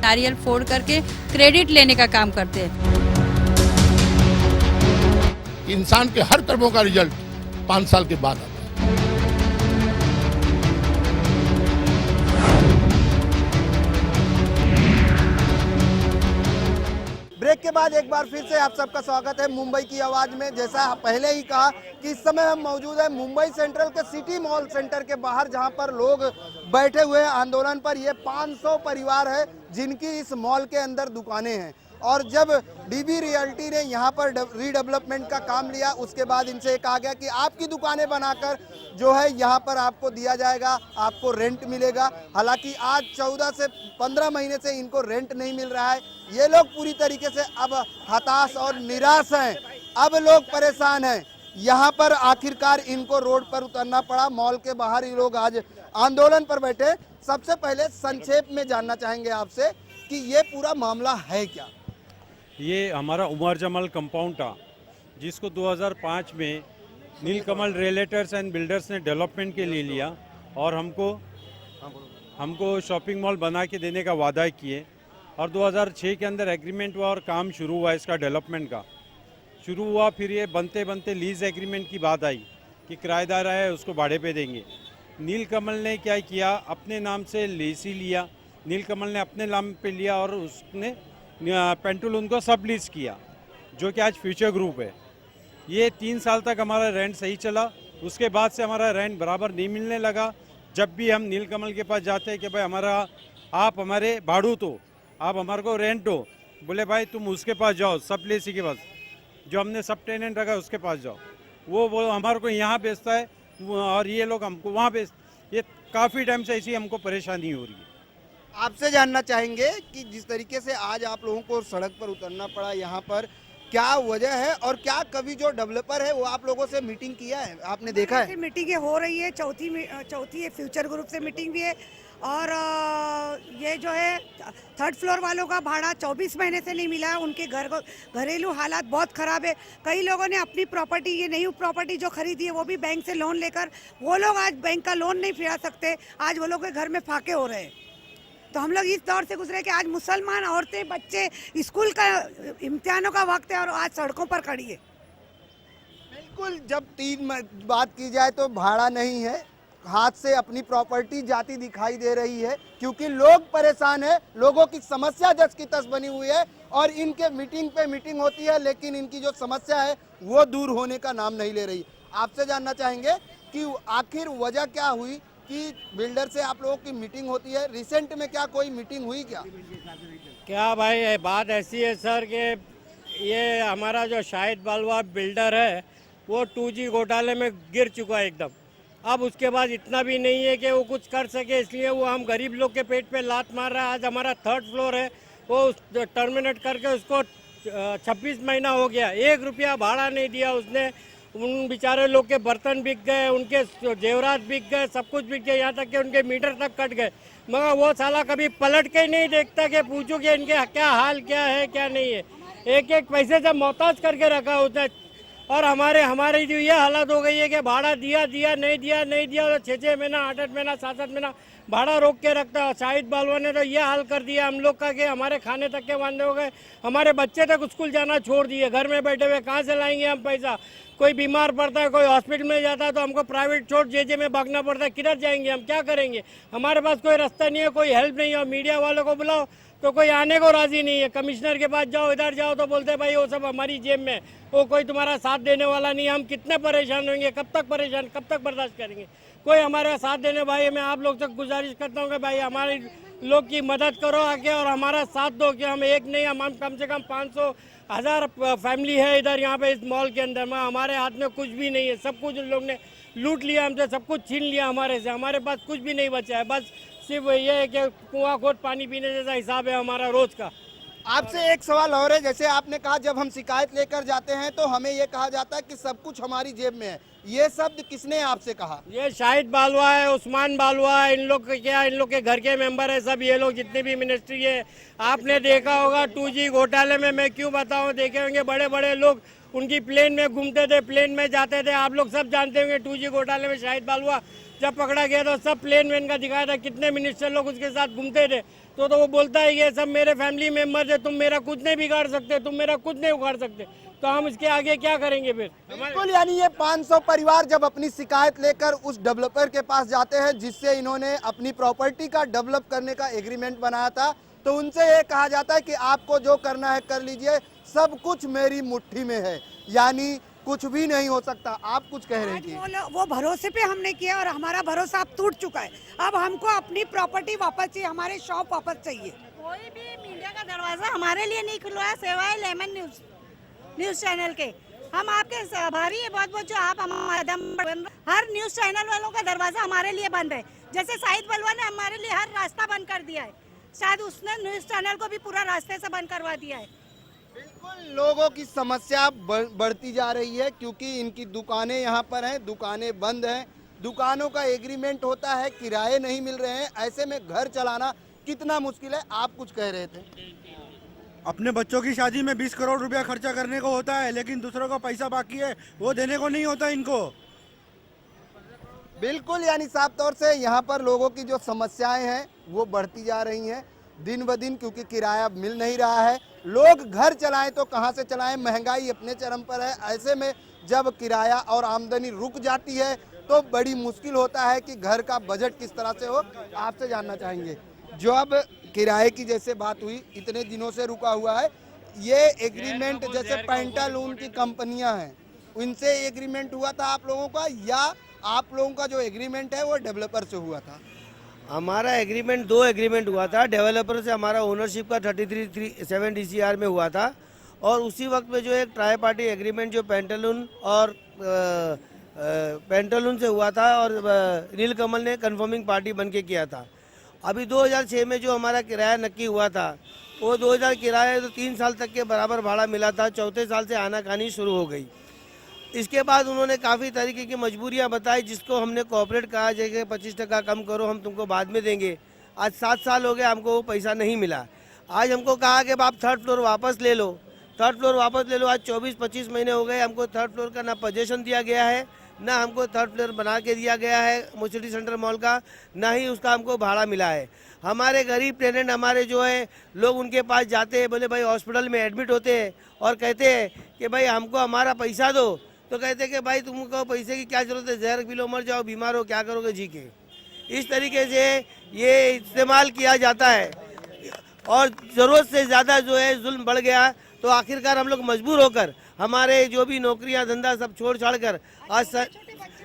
नारियल फोड़ करके क्रेडिट लेने का काम करते हैं। इंसान के हर कर्मों का रिजल्ट 5 साल के बाद आता है। ब्रेक के बाद एक बार फिर से आप सबका स्वागत है मुंबई की आवाज में। जैसा पहले ही कहा कि इस समय हम मौजूद है मुंबई सेंट्रल के सिटी मॉल सेंटर के बाहर, जहां पर लोग बैठे हुए हैं आंदोलन पर। ये 500 परिवार है जिनकी इस मॉल के अंदर दुकानें हैं, और जब डीबी रियल्टी ने यहाँ पर रीडेवलपमेंट का काम लिया, उसके बाद इनसे कहा गया कि आपकी दुकानें बनाकर जो है यहाँ पर आपको दिया जाएगा, आपको रेंट मिलेगा। हालांकि आज 14 से 15 महीने से इनको रेंट नहीं मिल रहा है। ये लोग पूरी तरीके से अब हताश और निराश हैं, अब लोग परेशान हैं। यहाँ पर आखिरकार इनको रोड पर उतरना पड़ा। मॉल के बाहर ये लोग आज आंदोलन पर बैठे। सबसे पहले संक्षेप में जानना चाहेंगे आपसे कि ये पूरा मामला है क्या? ये हमारा उमर जमल कंपाउंड था, जिसको 2005 में नीलकमल रियल्टर्स एंड बिल्डर्स ने डेवलपमेंट के लिए लिया और हमको शॉपिंग मॉल बना के देने का वादा किए। और 2006 के अंदर एग्रीमेंट हुआ और काम शुरू हुआ, इसका डेवलपमेंट का शुरू हुआ। फिर ये बनते बनते लीज एग्रीमेंट की बात आई कि किराएदार है उसको भाड़े पे देंगे। नीलकमल ने क्या किया, अपने नाम से लीसी लिया, नीलकमल ने अपने नाम पे लिया और उसने पेंटुलून को सब लीज किया, जो कि आज फ्यूचर ग्रुप है। ये 3 साल तक हमारा रेंट सही चला, उसके बाद से हमारा रेंट बराबर नहीं मिलने लगा। जब भी हम नीलकमल के पास जाते हैं कि भाई आप हमारे भाड़ू तो, आप हमारे को रेंट हो, बोले भाई तुम उसके पास जाओ, सब लेसी के पास, जो हमने सब टेनेंट रखा उसके पास जाओ। वो हमारे को यहाँ बेचता है और ये लोग हमको वहाँ बेच। ये काफ़ी टाइम से ऐसी हमको परेशानी हो रही है। आपसे जानना चाहेंगे कि जिस तरीके से आज आप लोगों को सड़क पर उतरना पड़ा, यहाँ पर क्या वजह है, और क्या कभी जो डेवलपर है वो आप लोगों से मीटिंग किया है, आपने देखा है? मीटिंगें हो रही है, चौथी है फ्यूचर ग्रुप से मीटिंग भी है। और ये जो है 3rd फ्लोर वालों का भाड़ा 24 महीने से नहीं मिला है। उनके घरेलू हालात बहुत ख़राब है। कई लोगों ने अपनी प्रॉपर्टी, ये नई प्रॉपर्टी जो खरीदी है वो भी बैंक से लोन लेकर, वो लोग आज बैंक का लोन नहीं फिरा सकते। आज वो लोग के घर में फाके हो रहे हैं। तो हम लोग इस दौर से गुजरे कि आज मुसलमान औरतें, बच्चे, स्कूल का इम्तिहानों का वक्त है और आज सड़कों पर खड़ी है। बिल्कुल, जब 3 बात की जाए तो भाड़ा नहीं है, हाथ से अपनी प्रॉपर्टी जाती दिखाई दे रही है, क्योंकि लोग परेशान है। लोगों की समस्या जस की तस बनी हुई है और इनके मीटिंग पे मीटिंग होती है, लेकिन इनकी जो समस्या है वो दूर होने का नाम नहीं ले रही। आपसे जानना चाहेंगे कि आखिर वजह क्या हुई कि बिल्डर से आप लोगों की मीटिंग होती है? रिसेंट में क्या कोई मीटिंग हुई क्या भाई, बात ऐसी है सर कि ये हमारा जो शाहिद बालवा बिल्डर है वो 2G घोटाले में गिर चुका है एकदम। अब उसके बाद इतना भी नहीं है कि वो कुछ कर सके, इसलिए वो हम गरीब लोग के पेट पे लात मार रहा है। आज हमारा 3rd फ्लोर है, वो टर्मिनेट करके उसको 26 महीना हो गया, 1 रुपया भाड़ा नहीं दिया उसने। उन बेचारे लोग के बर्तन बिक गए, उनके जेवरात बिक गए, सब कुछ बिक गए, यहाँ तक कि उनके मीटर तक कट गए। मगर वो साला कभी पलट के नहीं देखता कि पूछूं कि इनके क्या हाल क्या है क्या नहीं है। एक पैसे से मोहताज करके रखा उसने। और हमारी जो ये हालत हो गई है कि भाड़ा दिया नहीं दिया, 6 महीना, 8 महीना, 7 महीना भाड़ा रोक के रखता है। शाहिद बालवा ने तो ये हाल कर दिया हम लोग का कि हमारे खाने तक के वांदे हो गए, हमारे बच्चे तक स्कूल जाना छोड़ दिए। घर में बैठे हुए कहाँ से लाएंगे हम पैसा? कोई बीमार पड़ता है, कोई हॉस्पिटल में जाता है तो हमको प्राइवेट छोड़ जे में भागना पड़ता है। किधर जाएंगे हम, क्या करेंगे? हमारे पास कोई रास्ता नहीं है, कोई हेल्प नहीं है। और मीडिया वालों को बुलाओ तो कोई आने को राजी नहीं है। कमिश्नर के पास जाओ, इधर जाओ तो बोलते भाई वो सब हमारी जेब में, वो कोई तुम्हारा साथ देने वाला नहीं। हम कितने परेशान होंगे, कब तक परेशान, कब तक बर्दाश्त करेंगे? कोई हमारा साथ देने। भाई मैं आप लोग से गुजारिश करता हूँ कि भाई हमारे लोग की मदद करो आके और हमारा साथ दो कि हम एक नहीं, हम कम से कम 500,000 फैमिली है इधर यहाँ पे इस मॉल के अंदर में। हमारे हाथ में कुछ भी नहीं है, सब कुछ उन लोग ने लूट लिया हमसे, सब कुछ छीन लिया हमारे से। हमारे पास कुछ भी नहीं बचा है, बस सिर्फ ये है कि कुआं खोद पानी पीने जैसा हिसाब है हमारा रोज का। आपसे एक सवाल और है, जैसे आपने कहा जब हम शिकायत लेकर जाते हैं तो हमें ये कहा जाता है कि सब कुछ हमारी जेब में है। ये शब्द किसने आपसे कहा? ये शाहिद बालवा है, उस्मान बालवा है, इन लोग क्या, इन लोग के घर के मेंबर है सब। ये लोग जितने भी मिनिस्ट्री है आपने देखा होगा 2G घोटाले में, मैं क्यों बताऊं, देखे होंगे बड़े बड़े लोग उनकी प्लेन में घूमते थे, प्लेन में जाते थे। आप लोग सब जानते होंगे 2G घोटाले में शाहिद बालवा जब पकड़ा गया तो सब प्लेन वेन का दिखाया था, कितने मिनिस्टर लोग उसके साथ घूमते थे। तो वो बोलता है ये सब मेरे फैमिली मेंबर्स है, तुम मेरा कुछ नहीं बिगाड़ सकते, तुम मेरा कुछ नहीं उखाड़ सकते। तो हम इसके आगे क्या करेंगे फिर? बिल्कुल, यानी ये 500 परिवार जब अपनी शिकायत लेकर उस डेवलपर के पास जाते हैं जिससे इन्होंने अपनी प्रॉपर्टी का डेवलप करने का एग्रीमेंट बनाया था, तो उनसे ये कहा जाता है कि आपको जो करना है कर लीजिए, सब कुछ मेरी मुट्ठी में है, यानी कुछ भी नहीं हो सकता। आप कुछ कह रहे थे। वो भरोसे पे हमने किया और हमारा भरोसा अब टूट चुका है। अब हमको अपनी प्रॉपर्टी वापस चाहिए, हमारे शॉप वापस चाहिए। कोई भी मीडिया का दरवाजा हमारे लिए नहीं खुला है सिवाय लेमन न्यूज चैनल के। हम आपके आभारी है बहुत बहुत, जो आप हमारा हर न्यूज चैनल वालों का दरवाजा हमारे लिए बंद है। जैसे शाहिद बलवा ने हमारे लिए हर रास्ता बंद कर दिया है, शायद उसने न्यूज चैनल को भी पूरा रास्ते से बंद करवा दिया है। बिल्कुल, लोगों की समस्या बढ़ती जा रही है क्योंकि इनकी दुकानें यहाँ पर हैं, दुकानें बंद हैं, दुकानों का एग्रीमेंट होता है, किराए नहीं मिल रहे हैं, ऐसे में घर चलाना कितना मुश्किल है। आप कुछ कह रहे थे। अपने बच्चों की शादी में 20 करोड़ रुपया खर्चा करने को होता है, लेकिन दूसरों का पैसा बाकी है वो देने को नहीं होता इनको। बिल्कुल, यानी साफ तौर से यहाँ पर लोगों की जो समस्याएं हैं वो बढ़ती जा रही हैं दिन ब दिन, क्योंकि किराया मिल नहीं रहा है। लोग घर चलाएं तो कहाँ से चलाएं, महंगाई अपने चरम पर है। ऐसे में जब किराया और आमदनी रुक जाती है तो बड़ी मुश्किल होता है कि घर का बजट किस तरह से हो। आपसे जानना चाहेंगे, जो अब किराए की जैसे बात हुई, इतने दिनों से रुका हुआ है, ये एग्रीमेंट जैसे पेंटालून की कंपनियां हैं, उनसे एग्रीमेंट हुआ था आप लोगों का, या आप लोगों का जो एग्रीमेंट है वो डेवलपर से हुआ था? हमारा एग्रीमेंट 2 एग्रीमेंट हुआ था। डेवलपर से हमारा ओनरशिप का 33.7 DCR में हुआ था, और उसी वक्त में जो एक ट्राई पार्टी एग्रीमेंट जो पेंटालून से हुआ था और नीलकमल ने कन्फर्मिंग पार्टी बन के किया था। अभी 2006 में जो हमारा किराया नक्की हुआ था, वो 2000 किराया तो 3 साल तक के बराबर भाड़ा मिला था, चौथे साल से आनाकानी शुरू हो गई। इसके बाद उन्होंने काफ़ी तरीके की मजबूरियां बताई, जिसको हमने कोऑपरेट कहा जैसे 25% कम करो, हम तुमको बाद में देंगे। आज 7 साल हो गए, हमको वो पैसा नहीं मिला। आज हमको कहा कि आप 3rd फ्लोर वापस ले लो, 3rd फ्लोर वापस ले लो। आज 24-25 महीने हो गए, हमको 3rd फ्लोर का ना पोजीशन दिया गया है, ना हमको 3rd फ्लोर बना के दिया गया है सिटी सेंटर मॉल का, ना ही उसका हमको भाड़ा मिला है। हमारे गरीब टेनेंट हमारे जो है लोग उनके पास जाते हैं, बोले भाई हॉस्पिटल में एडमिट होते हैं और कहते हैं कि भाई हमको हमारा पैसा दो, तो कहते कि भाई तुमको पैसे की क्या जरूरत है, जहर पी लो मर जाओ, बीमार हो क्या करोगे जी के। इस तरीके से ये इस्तेमाल किया जाता है और ज़रूरत से ज़्यादा जो है जुल्म बढ़ गया, तो आखिरकार हम लोग मजबूर होकर हमारे जो भी नौकरियां धंधा सब छोड़ छाड़ कर आज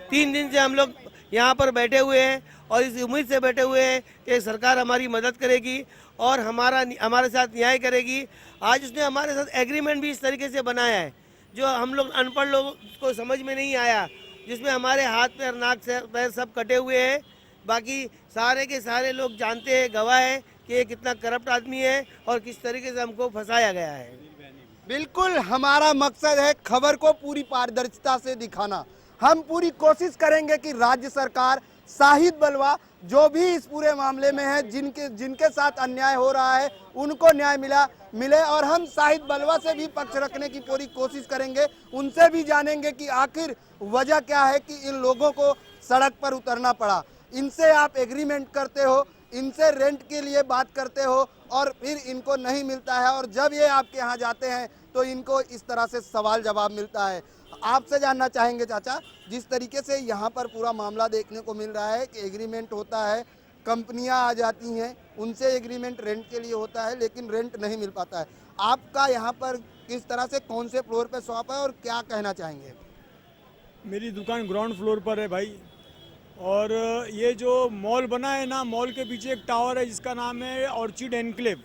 3 दिन से हम लोग यहाँ पर बैठे हुए हैं, और इस उम्मीद से बैठे हुए हैं कि सरकार हमारी मदद करेगी और हमारे साथ न्याय करेगी। आज उसने हमारे साथ एग्रीमेंट भी इस तरीके से बनाया है जो हम लोग अनपढ़ लोगों को समझ में नहीं आया, जिसमें हमारे हाथ पैर नाक पैर सब कटे हुए हैं। बाकी सारे के सारे लोग जानते हैं, गवाह है कि ये कितना करप्ट आदमी है और किस तरीके से हमको फंसाया गया है। बिल्कुल, हमारा मकसद है खबर को पूरी पारदर्शिता से दिखाना। हम पूरी कोशिश करेंगे कि राज्य सरकार शाहिद बलवा जो भी इस पूरे मामले में है, जिनके साथ अन्याय हो रहा है, उनको न्याय मिले, और हम शाहिद बलवा से भी पक्ष रखने की पूरी कोशिश करेंगे। उनसे भी जानेंगे कि आखिर वजह क्या है कि इन लोगों को सड़क पर उतरना पड़ा। इनसे आप एग्रीमेंट करते हो, इनसे रेंट के लिए बात करते हो, और फिर इनको नहीं मिलता है, और जब ये आपके यहाँ जाते हैं तो इनको इस तरह से सवाल जवाब मिलता है। आपसे जानना चाहेंगे चाचा, जिस तरीके से यहाँ पर पूरा मामला देखने को मिल रहा है कि एग्रीमेंट होता है, कंपनियां आ जाती हैं, उनसे एग्रीमेंट रेंट के लिए होता है, लेकिन रेंट नहीं मिल पाता है। आपका यहाँ पर किस तरह से, कौन से फ्लोर पे शॉप है और क्या कहना चाहेंगे? मेरी दुकान ग्राउंड फ्लोर पर है भाई, और ये जो मॉल बना है ना, मॉल के पीछे एक टावर है जिसका नाम है ऑर्चिड एनक्लेव।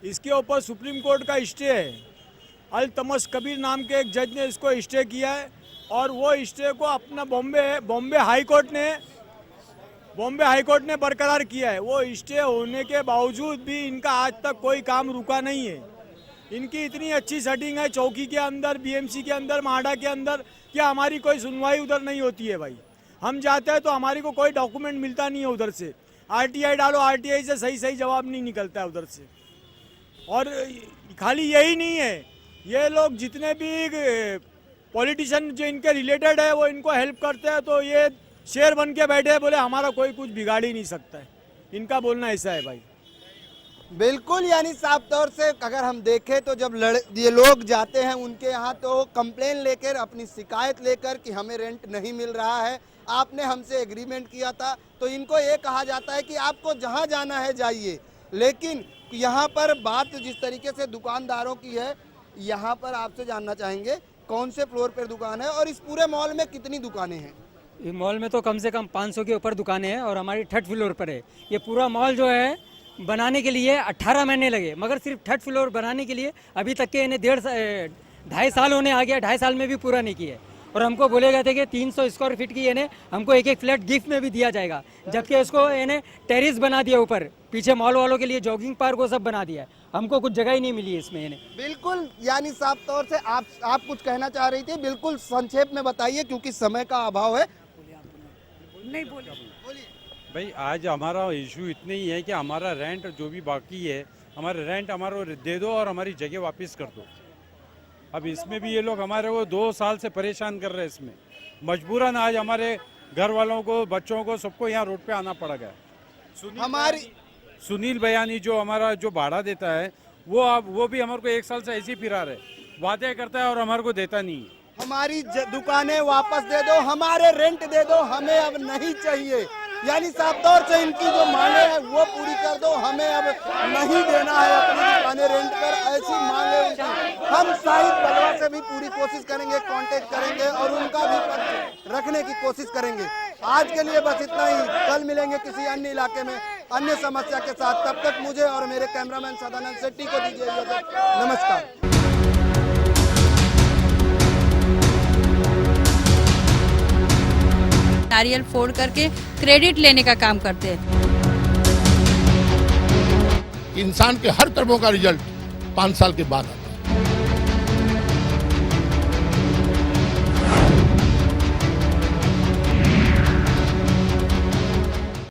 इसके ऊपर सुप्रीम कोर्ट का स्टे है। अल तमस कबीर नाम के एक जज ने इसको स्टे किया है, और वो स्टे को अपना बॉम्बे हाई कोर्ट ने बरकरार किया है। वो स्टे होने के बावजूद भी इनका आज तक कोई काम रुका नहीं है। इनकी इतनी अच्छी सेटिंग है चौकी के अंदर, BMC के अंदर, माडा के अंदर, क्या हमारी कोई सुनवाई उधर नहीं होती है भाई। हम जाते हैं तो हमारी को कोई डॉक्यूमेंट मिलता नहीं है उधर से। RTI डालो, RTI से सही जवाब नहीं निकलता है उधर से। और खाली यही नहीं है, ये लोग जितने भी पॉलिटिशियन जो इनके रिलेटेड है वो इनको हेल्प करते हैं, तो ये शेर बन के बैठे हैं, बोले हमारा कोई कुछ बिगाड़ ही नहीं सकता है। इनका बोलना ऐसा है भाई। बिल्कुल, यानी साफ तौर से अगर हम देखें तो जब ये लोग जाते हैं उनके यहाँ तो कंप्लेन लेकर, अपनी शिकायत लेकर कि हमें रेंट नहीं मिल रहा है, आपने हमसे एग्रीमेंट किया था, तो इनको ये कहा जाता है कि आपको जहाँ जाना है जाइए। लेकिन यहाँ पर बात जिस तरीके से दुकानदारों की है, यहाँ पर आपसे जानना चाहेंगे कौन से फ्लोर पर दुकान है और इस पूरे मॉल में कितनी दुकानें हैं? ये मॉल में तो कम से कम 500 के ऊपर दुकानें हैं और हमारी 3rd फ्लोर पर है। ये पूरा मॉल जो है बनाने के लिए 18 महीने लगे, मगर सिर्फ 3rd फ्लोर बनाने के लिए अभी तक के इन्हें 2.5 साल होने आ गया, 2.5 साल में भी पूरा नहीं किए। और हमको बोले गए थे कि 300 स्क्वायर फीट की इन्हें हमको एक फ्लैट गिफ्ट में भी दिया जाएगा, जबकि इसको इन्हें टेरिस बना दिया, ऊपर पीछे मॉल वालों के लिए जॉगिंग पार्क वो सब बना दिया है। हमको कुछ जगह ही नहीं मिली इसमें इन्हें। बिल्कुल, यानी साफ तौर से आप कुछ कहना चाह रही थी, बिल्कुल संक्षेप में बताइए क्योंकि समय का अभाव है। नहीं बोलिए। भाई आज हमारा इशू इतने ही है कि हमारा रेंट जो भी बाकी है, हमारा रेंट हमारा दे दो और हमारी जगह वापस कर दो। अब इसमें भी ये लोग हमारे को 2 साल से परेशान कर रहे हैं। इसमें मजबूरन आज हमारे घर वालों को, बच्चों को, सबको यहाँ रोड पे आना पड़ गया। सुनील बयानी जो हमारा जो भाड़ा देता है वो भी हमारे को 1 साल से ऐसे ही फिरा रहे, वादे करता है और हमारे को देता नहीं है। हमारी दुकानें वापस दे दो, हमारे रेंट दे दो, हमें अब नहीं चाहिए। यानी साफ तौर से इनकी जो मांगे हैं वो पूरी कर दो, हमें अब नहीं देना है अपनी दुकानें रेंट पर, ऐसी मांगे उनकी। हम शाहिद बलवा से भी पूरी कोशिश करेंगे, कांटेक्ट करेंगे और उनका भी पक्ष रखने की कोशिश करेंगे। आज के लिए बस इतना ही, कल मिलेंगे किसी अन्य इलाके में अन्य समस्या के साथ। तब तक मुझे और मेरे कैमरामैन सदानंद शेट्टी को दीजिए इजाजत। नमस्कार। नारियल फोड़ करके क्रेडिट लेने का काम करते हैं। इंसान के हर कर्मों का रिजल्ट 5 साल के बाद आता है।